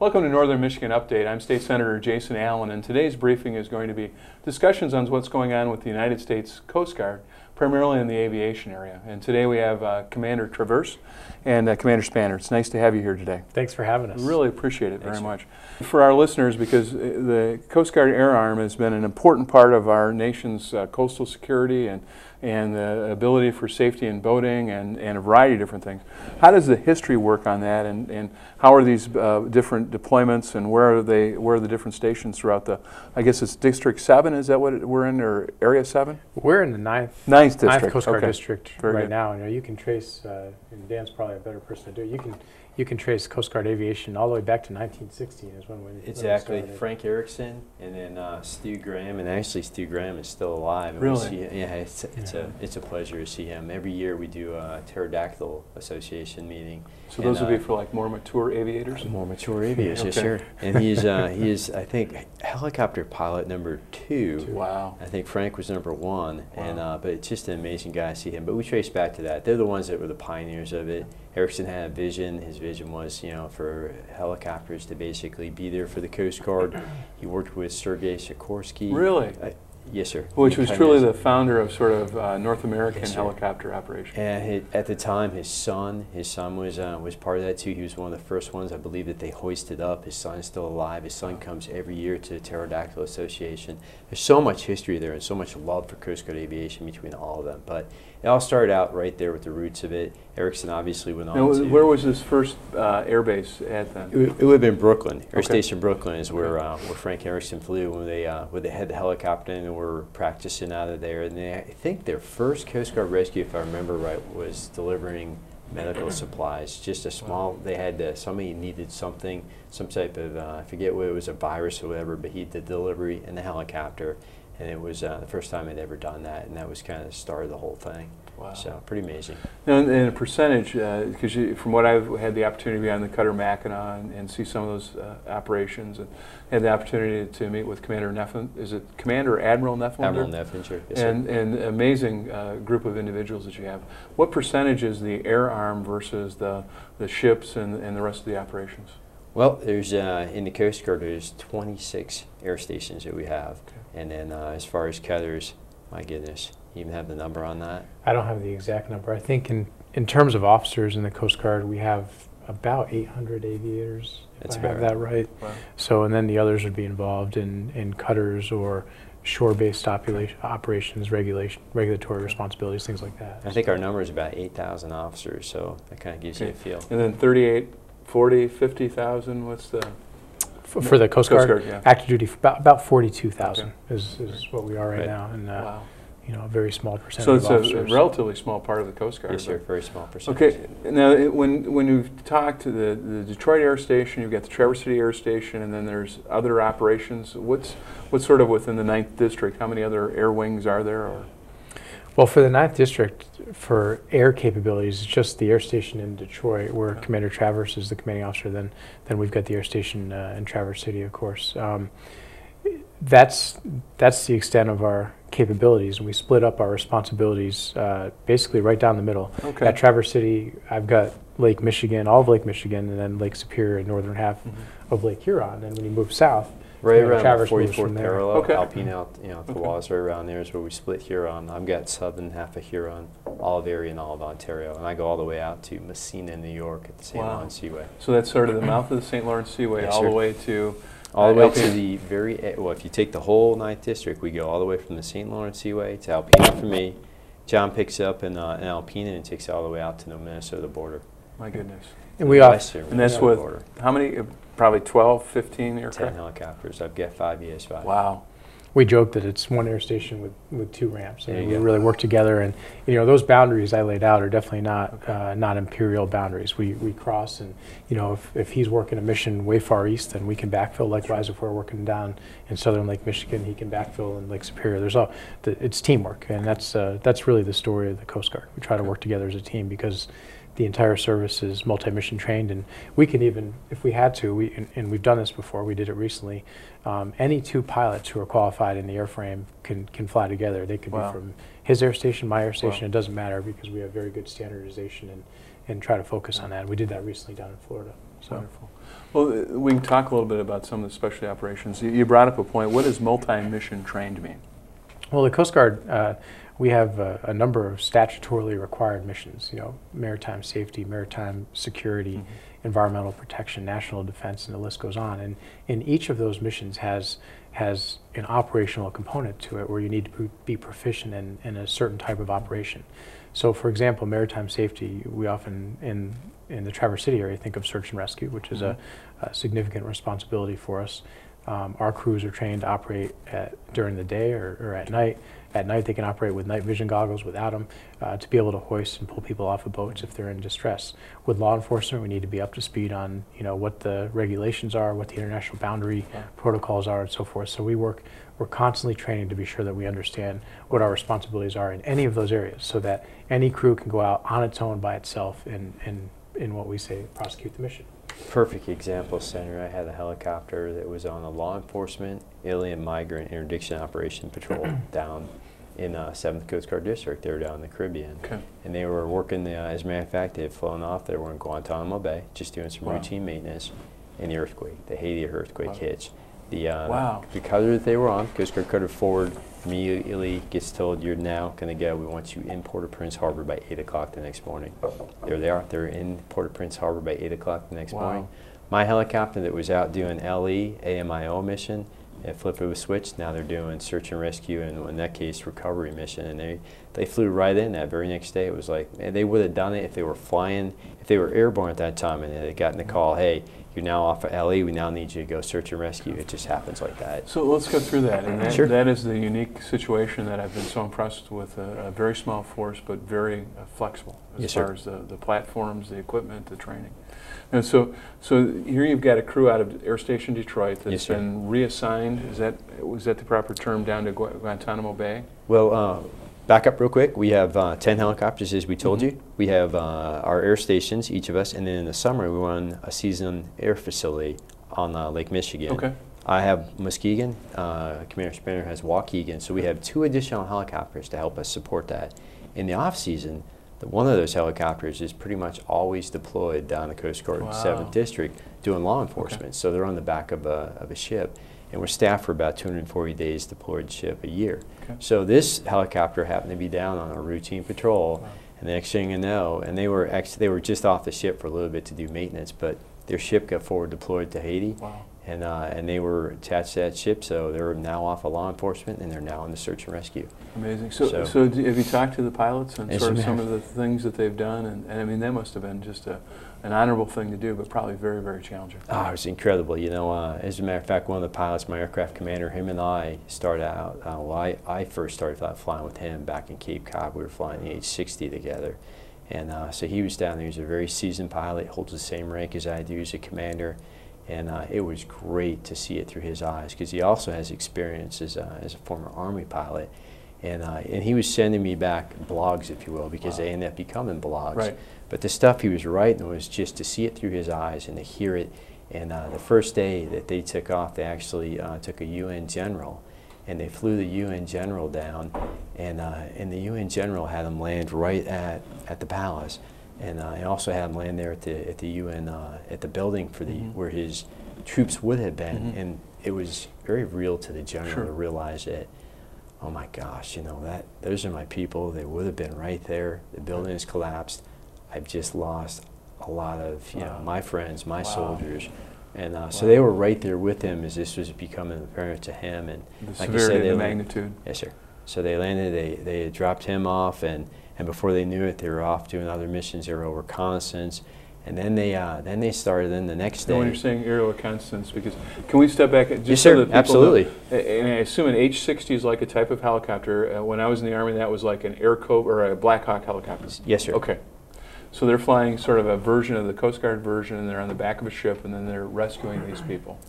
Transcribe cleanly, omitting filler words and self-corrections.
Welcome to Northern Michigan Update. I'm State Senator Jason Allen, and today's briefing is going to be discussions on what's going on with the United States Coast Guard, primarily in the aviation area. And today we have Commander Travers and Commander Spanner. It's nice to have you here today. Thanks for having us. Really appreciate it very much. For our listeners, because the Coast Guard Air Arm has been an important part of our nation's coastal security and the ability for safety in boating and a variety of different things. How does the history work on that, and how are these different deployments, and where are the different stations throughout the, I guess it's District 7, is that what we're in, or Area 7? We're in the ninth District. Coast Guard District Very right good. now. You know, you can trace, and Dan's probably a better person to do it, you can trace Coast Guard aviation all the way back to 1916 is when we Exactly. Frank Erickson and then Stu Graham, and actually Stu Graham is still alive. And Really? It's a pleasure to see him. Every year we do a Pterodactyl Association meeting. So those would be for like more mature aviators? More mature aviators, Okay. yes, sure. And he is, I think, helicopter pilot number 2. Wow. I think Frank was number 1, Wow. and but it's just an amazing guy to see him. But we trace back to that. They're the ones that were the pioneers of it. Erickson had a vision. His vision was, you know, for helicopters to basically be there for the Coast Guard. He worked with Sergei Sikorsky. Really? Yes, sir. Which was truly the founder of sort of North American Yes, sir. helicopter operation. And at the time, his son was part of that too. He was one of the first ones, I believe, that they hoisted up. His son is still alive. His son comes every year to the Pterodactyl Association. There's so much history there and so much love for Coast Guard aviation between all of them. But it all started out right there with the roots of it. Erickson obviously went on to... Where was this first air base at then? It would have been Brooklyn. Air Okay. Station Brooklyn is where Frank Erickson flew when they had the helicopter and were practicing out of there. And I think their first Coast Guard rescue, if I remember right, was delivering medical supplies. Just a small, they had, somebody needed something, some type of, I forget what it was, a virus or whatever, but he did delivery in the helicopter. And it was the first time I'd ever done that, and that was kind of the start of the whole thing. Wow. So pretty amazing. Now, and a percentage, because from what I've had the opportunity to be on the Cutter Mackinac and see some of those operations, and had the opportunity to meet with Commander Neffen, is it Commander or Admiral Neffen? Admiral Neffen, sure. Yes, sir. And amazing group of individuals that you have. What percentage is the air arm versus the ships and the rest of the operations? Well, there's in the Coast Guard, there's 26 air stations that we have. Okay. And then as far as cutters, my goodness, you even have the number on that? I don't have the exact number. I think in terms of officers in the Coast Guard, we have about 800 aviators, if I have that right. Wow. So, and then the others would be involved in cutters or shore-based operations, regulatory responsibilities, things like that. I think our number is about 8,000 officers, so that kind of gives you a feel. And then 38, 40, 50,000, what's the? For the Coast Guard, yeah. active duty, about 42,000 Okay. is what we are right now, and Wow. you know, a very small percentage So of it's officers. a relatively small part of the Coast Guard. Yes, sir, very small percentage. Okay, now when you've talked to the Detroit Air Station, you've got the Traverse City Air Station, and then there's other operations. What's sort of within the 9th District? How many other air wings are there? Or? Well, for the 9th District, for air capabilities, it's just the air station in Detroit, where Commander Travers is the commanding officer. Then we've got the air station in Traverse City, of course. That's the extent of our capabilities, and we split up our responsibilities basically right down the middle. Okay. At Traverse City, I've got Lake Michigan, all of Lake Michigan, and then Lake Superior, and northern half of Lake Huron. And when you move south, Right around Travers the moves 44th from there. parallel, Okay. Alpine out, you know, the walls right around there is where we split Huron. I've got southern half of Huron, all of Erie and all of Ontario, and I go all the way out to Messina, New York at the St. Wow. Lawrence Seaway. So that's sort of the mouth of the St. Lawrence Seaway, Yes, all sir. the way to All the way to Alpena. the very, well, if you take the whole 9th District, we go all the way from the St. Lawrence Seaway to Alpena for me. John picks up in Alpena and takes it all the way out to the Minnesota border. My goodness. And we Western And that's Minnesota with border. how many? Probably 12, 15 10 aircraft. helicopters. I've got 5 ES5. Wow. We joke that it's one air station with 2 ramps. There And you we go. really work together, and you know, those boundaries I laid out are definitely not imperial boundaries. We cross, and you know, if he's working a mission way far east, then we can backfill. Likewise, if we're working down in southern Lake Michigan, he can backfill in Lake Superior. It's teamwork, and that's really the story of the Coast Guard. We try to work together as a team because the entire service is multi-mission trained, and we can even, if we had to, and we've done this before, we did it recently, any 2 pilots who are qualified in the airframe can fly together. They could Wow. be from his air station, my air station, Wow. it doesn't matter because we have very good standardization and try to focus on that. We did that recently down in Florida. So. Wonderful. Well, we can talk a little bit about some of the specialty operations. You brought up a point. What does multi-mission trained mean? Well, the Coast Guard, we have a number of statutorily required missions, you know, maritime safety, maritime security, environmental protection, national defense, and the list goes on. And each of those missions has an operational component to it where you need to be proficient in a certain type of operation. So, for example, maritime safety, we often, in the Travers City area, think of search and rescue, which is a significant responsibility for us. Our crews are trained to operate during the day or at night. At night, they can operate with night vision goggles without them to be able to hoist and pull people off of boats if they're in distress. With law enforcement, we need to be up to speed on, you know, what the regulations are, what the international boundary protocols are, and so forth. So we're constantly training to be sure that we understand what our responsibilities are in any of those areas, so that any crew can go out on its own by itself and in what we say, prosecute the mission. Perfect example, Senator. I had a helicopter that was on a law enforcement alien migrant interdiction operation patrol down in 7th Coast Guard District. They were down in the Caribbean. Okay. And they were working, as a matter of fact, they had flown off. They were in Guantanamo Bay, just doing some Wow. routine maintenance, and the earthquake, the Haiti earthquake hits. The cutter that they were on, Coast Guard cutter forward, immediately gets told, you're now going to go. We want you in Port-au-Prince Harbor by 8 o'clock the next morning. There they are. They're in Port-au-Prince Harbor by 8 o'clock the next morning. My helicopter that was out doing LE, AMIO mission, and flip it was switched. Now they're doing search and rescue, and in that case, recovery mission. And they flew right in that very next day. It was like, man, they would have done it if they were flying, if they were airborne at that time, and they had gotten the call, hey, you're now off of LE, we now need you to go search and rescue. It just happens like that. So let's go through that. And that, Sure. that is the unique situation that I've been so impressed with, a very small force, but very flexible as Yes, far sir. as the platforms, the equipment, the training. And so here you've got a crew out of Air Station Detroit that's Yes, sir. been reassigned. Was that the proper term, down to Guantanamo Bay? Well, back up real quick. We have 10 helicopters, as we told you. We have our air stations, each of us, and then in the summer we run a seasoned air facility on Lake Michigan. Okay. I have Muskegon, Commander Spinner has Waukegan, so we have 2 additional helicopters to help us support that. In the off-season, one of those helicopters is pretty much always deployed down the Coast Guard 7th District doing law enforcement. Okay. So they're on the back of a ship, and we're staffed for about 240 days deployed ship a year. Okay. So this helicopter happened to be down on a routine patrol, and the next thing you know, and they were just off the ship for a little bit to do maintenance, but their ship got forward deployed to Haiti. Wow. And they were attached to that ship, so they're now off of law enforcement, and they're now in the search and rescue. Amazing. So have you talked to the pilots and sort of some of the things that they've done? And I mean, that must have been just an honorable thing to do, but probably very, very challenging. Oh, it was incredible. You know, as a matter of fact, one of the pilots, my aircraft commander, him and I started out, well, I first started flying with him back in Cape Cod. We were flying the H-60 together. And so he was down there. He was a very seasoned pilot, holds the same rank as I do as a commander. And it was great to see it through his eyes, because he also has experience as a former Army pilot. And he was sending me back blogs, if you will, because they ended up becoming blogs. Right. But the stuff he was writing was just to see it through his eyes and to hear it. And the first day that they took off, they actually took a UN general, and they flew the UN general down, and the UN general had him land right at the palace. And he also had him land there at the UN at the building for the where his troops would have been, and it was very real to the general to realize that, oh my gosh, you know, those are my people. They would have been right there. The building has collapsed. I've just lost a lot of my friends, my soldiers, and so they were right there with him as this was becoming apparent to him. And the like severity I said, and the magnitude. Yes, sir. So they landed. They had dropped him off, and before they knew it, they were off doing other missions. They were over reconnaissance, and then they started. Then the next day. When you're saying aerial reconnaissance, because can we step back? Just yes, so sir. that people Absolutely. Know, and I assume an H-60 is like a type of helicopter. When I was in the Army, that was like an Air Cobra or a Black Hawk helicopter. Yes, sir. Okay. So they're flying sort of a version of the Coast Guard version, and they're on the back of a ship, and then they're rescuing these people.